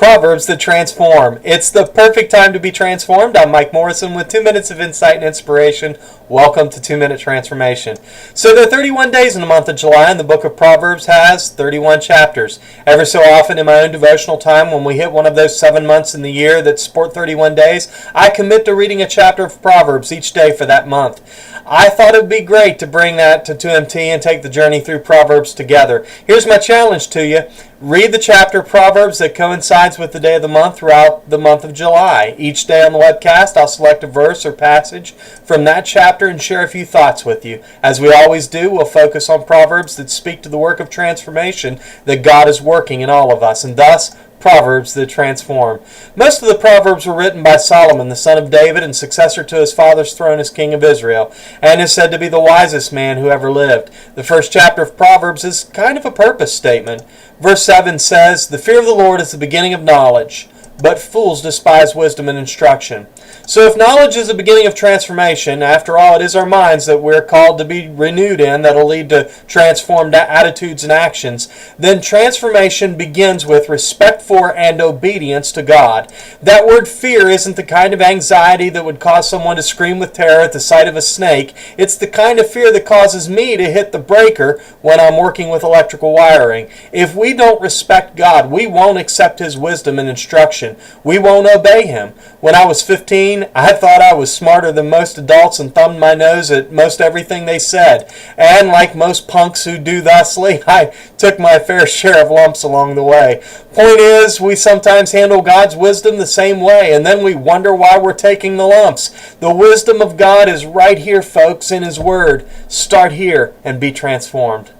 Proverbs That Transform. It's the perfect time to be transformed. I'm Mike Morrison with 2 minutes of insight and inspiration. Welcome to 2 Minute Transformation. So there are 31 days in the month of July, and the book of Proverbs has 31 chapters. Ever so often in my own devotional time, when we hit one of those 7 months in the year that sport 31 days, I commit to reading a chapter of Proverbs each day for that month. I thought it would be great to bring that to 2MT and take the journey through Proverbs together. Here's my challenge to you. Read the chapter of Proverbs that coincides with the day of the month throughout the month of July. Each day on the webcast, I'll select a verse or passage from that chapter and share a few thoughts with you. As we always do, we'll focus on Proverbs that speak to the work of transformation that God is working in all of us, and thus Proverbs that transform. Most of the Proverbs were written by Solomon, the son of David and successor to his father's throne as king of Israel, and is said to be the wisest man who ever lived. The first chapter of Proverbs is kind of a purpose statement. Verse 7 says, "The fear of the Lord is the beginning of knowledge, but fools despise wisdom and instruction." So if knowledge is the beginning of transformation, after all, it is our minds that we're called to be renewed in that'll lead to transformed attitudes and actions, then transformation begins with respect for and obedience to God. That word fear isn't the kind of anxiety that would cause someone to scream with terror at the sight of a snake. It's the kind of fear that causes me to hit the breaker when I'm working with electrical wiring. If we don't respect God, we won't accept His wisdom and instruction. We won't obey Him. When I was 15, I thought I was smarter than most adults and thumbed my nose at most everything they said. And like most punks who do thusly, I took my fair share of lumps along the way. Point is, we sometimes handle God's wisdom the same way, and then we wonder why we're taking the lumps. The wisdom of God is right here, folks, in His Word. Start here and be transformed.